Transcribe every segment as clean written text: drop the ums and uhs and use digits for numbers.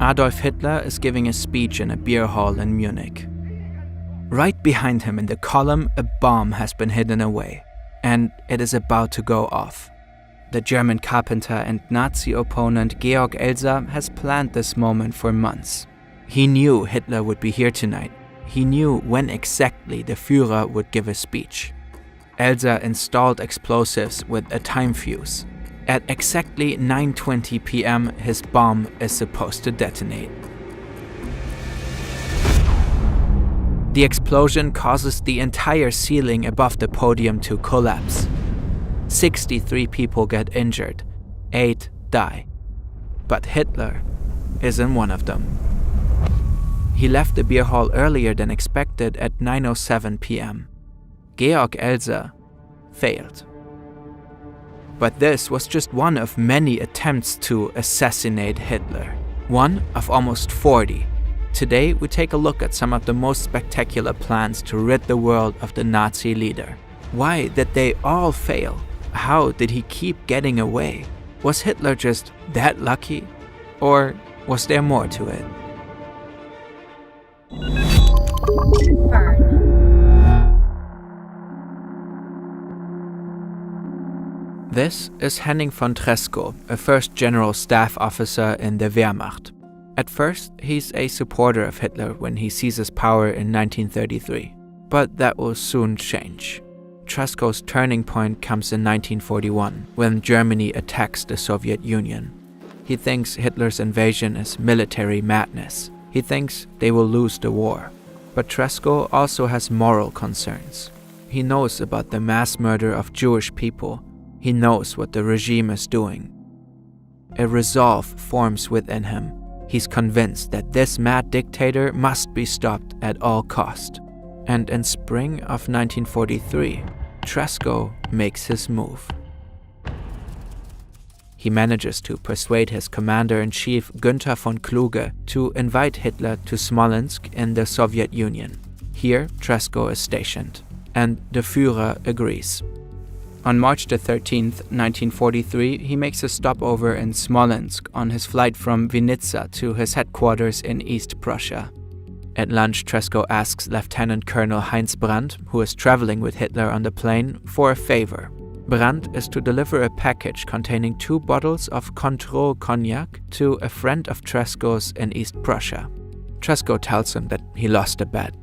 Adolf Hitler is giving a speech in a beer hall in Munich. Right behind him in the column, a bomb has been hidden away, and it is about to go off. The German carpenter and Nazi opponent Georg Elser has planned this moment for months. He knew Hitler would be here tonight. He knew when exactly the Führer would give a speech. Elser installed explosives with a time fuse. At exactly 9:20 p.m., his bomb is supposed to detonate. The explosion causes the entire ceiling above the podium to collapse. 63 people get injured, 8 die. But Hitler isn't one of them. He left the beer hall earlier than expected at 9:07 p.m. Georg Elser failed. But this was just one of many attempts to assassinate Hitler. One of almost 40. Today we take a look at some of the most spectacular plans to rid the world of the Nazi leader. Why did they all fail? How did he keep getting away? Was Hitler just that lucky? Or was there more to it? This is Henning von Tresckow, a first general staff officer in the Wehrmacht. At first, he's a supporter of Hitler when he seizes power in 1933. But that will soon change. Tresckow's turning point comes in 1941, when Germany attacks the Soviet Union. He thinks Hitler's invasion is military madness. He thinks they will lose the war. But Tresckow also has moral concerns. He knows about the mass murder of Jewish people. He knows what the regime is doing. A resolve forms within him. He's convinced that this mad dictator must be stopped at all cost. And in spring of 1943, Tresckow makes his move. He manages to persuade his commander-in-chief Günther von Kluge to invite Hitler to Smolensk in the Soviet Union. Here, Tresckow is stationed, and the Führer agrees. On March the 13th, 1943, he makes a stopover in Smolensk on his flight from Vinnitsa to his headquarters in East Prussia. At lunch, Tresckow asks Lieutenant Colonel Heinz Brandt, who is traveling with Hitler on the plane, for a favor. Brandt is to deliver a package containing 2 bottles of Control cognac to a friend of Tresckow's in East Prussia. Tresckow tells him that he lost a bet.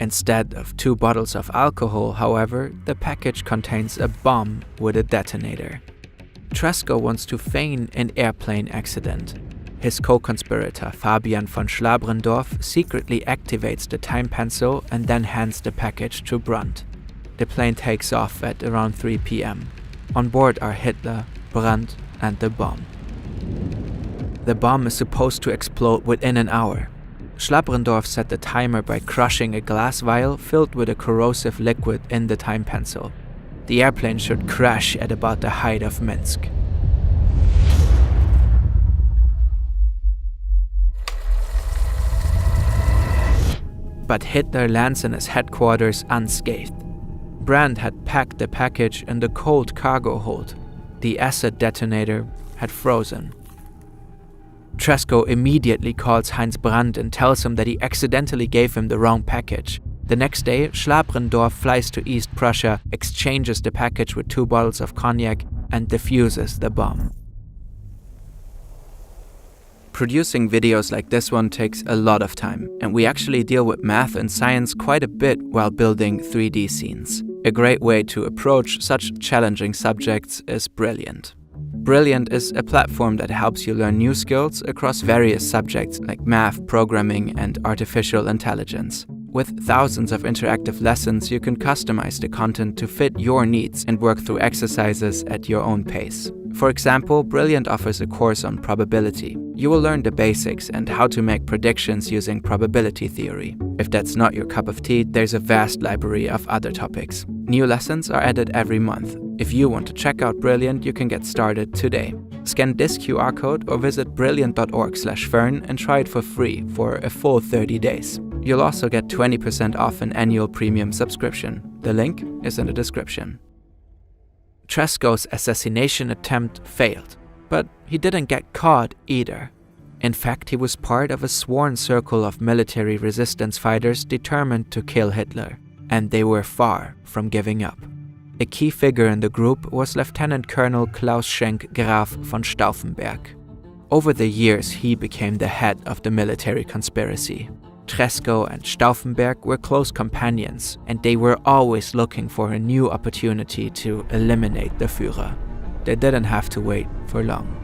Instead of 2 bottles of alcohol, however, the package contains a bomb with a detonator. Tresckow wants to feign an airplane accident. His co-conspirator Fabian von Schlabrendorf secretly activates the time pencil and then hands the package to Brandt. The plane takes off at around 3 p.m. On board are Hitler, Brandt, and the bomb. The bomb is supposed to explode within an hour. Schlabrendorf set the timer by crushing a glass vial filled with a corrosive liquid in the time pencil. The airplane should crash at about the height of Minsk. But Hitler lands in his headquarters unscathed. Brandt had packed the package in the cold cargo hold. The acid detonator had frozen. Tresckow immediately calls Heinz Brandt and tells him that he accidentally gave him the wrong package. The next day, Schlabrendorf flies to East Prussia, exchanges the package with 2 bottles of cognac, and defuses the bomb. Producing videos like this one takes a lot of time, and we actually deal with math and science quite a bit while building 3D scenes. A great way to approach such challenging subjects is Brilliant. Brilliant is a platform that helps you learn new skills across various subjects like math, programming, and artificial intelligence. With thousands of interactive lessons, you can customize the content to fit your needs and work through exercises at your own pace. For example, Brilliant offers a course on probability. You will learn the basics and how to make predictions using probability theory. If that's not your cup of tea, there's a vast library of other topics. New lessons are added every month. If you want to check out Brilliant, you can get started today. Scan this QR code or visit brilliant.org/fern and try it for free for a full 30 days. You'll also get 20% off an annual premium subscription. The link is in the description. Tresckow's assassination attempt failed, but he didn't get caught either. In fact, he was part of a sworn circle of military resistance fighters determined to kill Hitler, and they were far from giving up. A key figure in the group was Lieutenant Colonel Klaus Schenk Graf von Stauffenberg. Over the years, he became the head of the military conspiracy. Tresckow and Stauffenberg were close companions, and they were always looking for a new opportunity to eliminate the Führer. They didn't have to wait for long.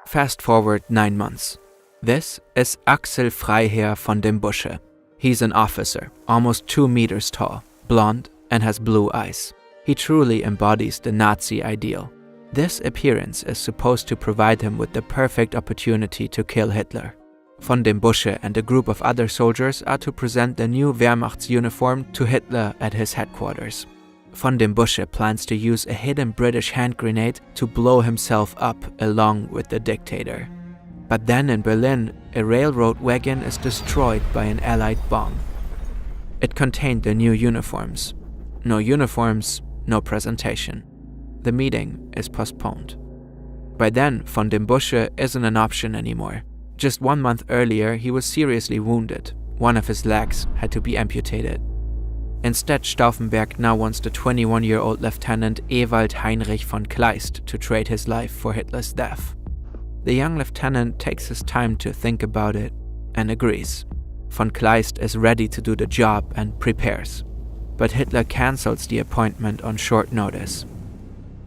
Fast forward 9 months. This is Axel Freiherr von dem Busche. He's an officer, almost 2 meters tall, blonde, and has blue eyes. He truly embodies the Nazi ideal. This appearance is supposed to provide him with the perfect opportunity to kill Hitler. Von dem Busche and a group of other soldiers are to present the new Wehrmachtsuniform to Hitler at his headquarters. Von dem Busche plans to use a hidden British hand grenade to blow himself up along with the dictator. But then in Berlin, a railroad wagon is destroyed by an Allied bomb. It contained the new uniforms. No uniforms, no presentation. The meeting is postponed. By then, von dem Busche isn't an option anymore. Just 1 month earlier, he was seriously wounded. One of his legs had to be amputated. Instead, Stauffenberg now wants the 21-year-old Lieutenant Ewald Heinrich von Kleist to trade his life for Hitler's death. The young lieutenant takes his time to think about it and agrees. Von Kleist is ready to do the job and prepares. But Hitler cancels the appointment on short notice.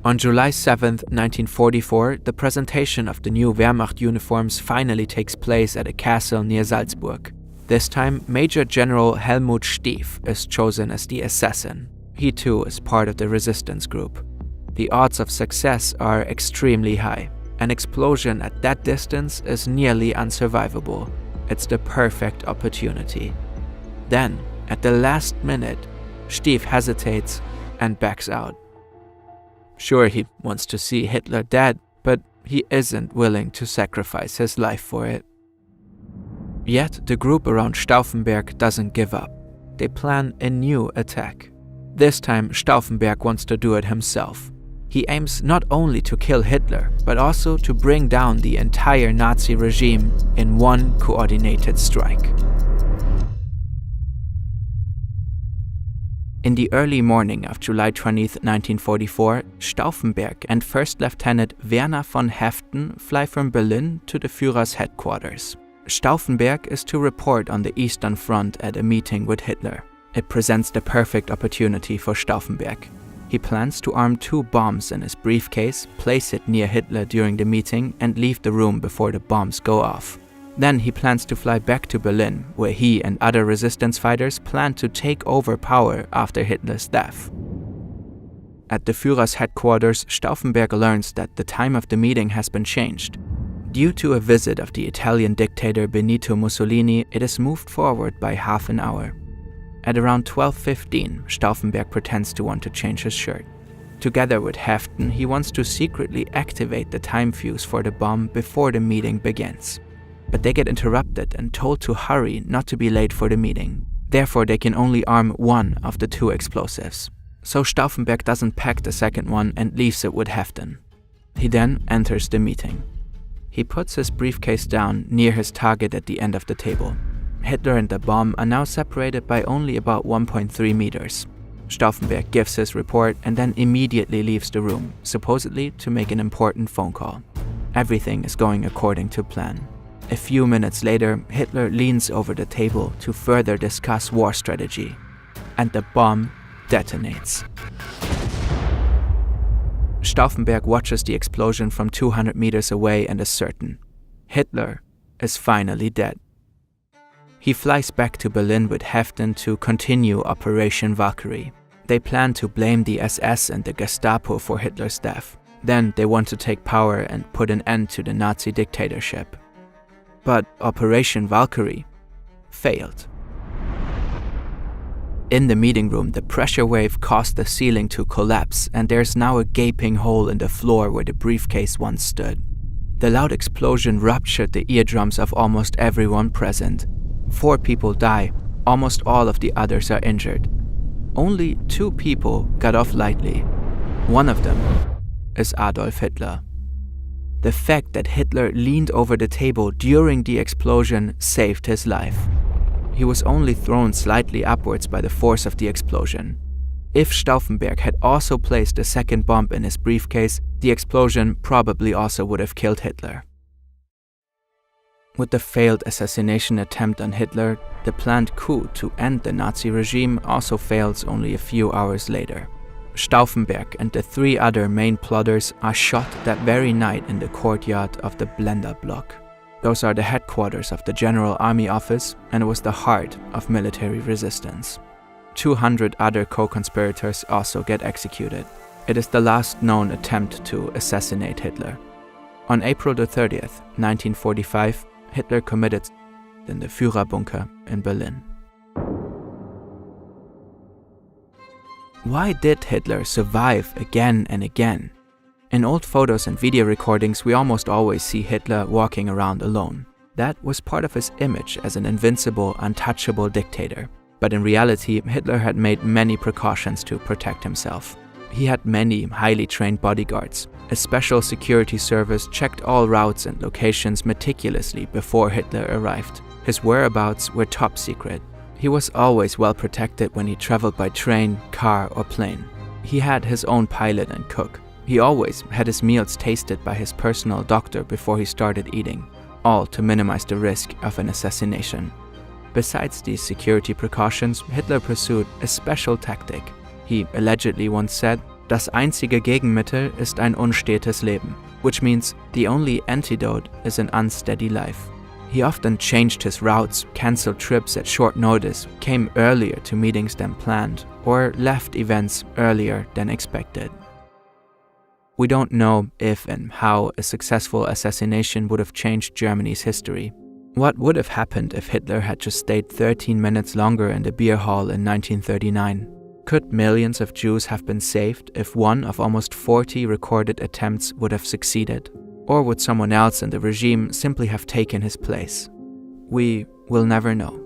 On July 7, 1944, the presentation of the new Wehrmacht uniforms finally takes place at a castle near Salzburg. This time, Major General Helmut Stief is chosen as the assassin. He too is part of the resistance group. The odds of success are extremely high. An explosion at that distance is nearly unsurvivable. It's the perfect opportunity. Then, at the last minute, Stief hesitates and backs out. Sure, he wants to see Hitler dead, but he isn't willing to sacrifice his life for it. Yet, the group around Stauffenberg doesn't give up. They plan a new attack. This time, Stauffenberg wants to do it himself. He aims not only to kill Hitler, but also to bring down the entire Nazi regime in one coordinated strike. In the early morning of July 20, 1944, Stauffenberg and First Lieutenant Werner von Haeften fly from Berlin to the Führer's headquarters. Stauffenberg is to report on the Eastern Front at a meeting with Hitler. It presents the perfect opportunity for Stauffenberg. He plans to arm 2 bombs in his briefcase, place it near Hitler during the meeting, and leave the room before the bombs go off. Then he plans to fly back to Berlin, where he and other resistance fighters plan to take over power after Hitler's death. At the Führer's headquarters, Stauffenberg learns that the time of the meeting has been changed. Due to a visit of the Italian dictator Benito Mussolini, it is moved forward by half an hour. At around 12:15, Stauffenberg pretends to want to change his shirt. Together with Haeften, he wants to secretly activate the time fuse for the bomb before the meeting begins. But they get interrupted and told to hurry not to be late for the meeting. Therefore, they can only arm 1 of the 2 explosives. So Stauffenberg doesn't pack the second one and leaves it with Haeften. He then enters the meeting. He puts his briefcase down near his target at the end of the table. Hitler and the bomb are now separated by only about 1.3 meters. Stauffenberg gives his report and then immediately leaves the room, supposedly to make an important phone call. Everything is going according to plan. A few minutes later, Hitler leans over the table to further discuss war strategy, and the bomb detonates. Stauffenberg watches the explosion from 200 meters away and is certain. Hitler is finally dead. He flies back to Berlin with Haeften to continue Operation Valkyrie. They plan to blame the SS and the Gestapo for Hitler's death. Then they want to take power and put an end to the Nazi dictatorship. But Operation Valkyrie failed. In the meeting room, the pressure wave caused the ceiling to collapse, and there's now a gaping hole in the floor where the briefcase once stood. The loud explosion ruptured the eardrums of almost everyone present. 4 people die, almost all of the others are injured. Only 2 people got off lightly. One of them is Adolf Hitler. The fact that Hitler leaned over the table during the explosion saved his life. He was only thrown slightly upwards by the force of the explosion. If Stauffenberg had also placed a second bomb in his briefcase, the explosion probably also would have killed Hitler. With the failed assassination attempt on Hitler, the planned coup to end the Nazi regime also fails only a few hours later. Stauffenberg and the 3 other main plotters are shot that very night in the courtyard of the Blender block. Those are the headquarters of the General Army Office, and it was the heart of military resistance. 200 other co-conspirators also get executed. It is the last known attempt to assassinate Hitler. On April 30th, 1945, Hitler committed in the Führerbunker in Berlin. Why did Hitler survive again and again? In old photos and video recordings, we almost always see Hitler walking around alone. That was part of his image as an invincible, untouchable dictator. But in reality, Hitler had made many precautions to protect himself. He had many highly trained bodyguards. A special security service checked all routes and locations meticulously before Hitler arrived. His whereabouts were top secret. He was always well protected when he traveled by train, car, or plane. He had his own pilot and cook. He always had his meals tasted by his personal doctor before he started eating, all to minimize the risk of an assassination. Besides these security precautions, Hitler pursued a special tactic. He allegedly once said, "Das einzige Gegenmittel ist ein unstetes Leben," which means the only antidote is an unsteady life. He often changed his routes, cancelled trips at short notice, came earlier to meetings than planned, or left events earlier than expected. We don't know if and how a successful assassination would have changed Germany's history. What would have happened if Hitler had just stayed 13 minutes longer in the beer hall in 1939? Could millions of Jews have been saved if one of almost 40 recorded attempts would have succeeded? Or would someone else in the regime simply have taken his place? We will never know.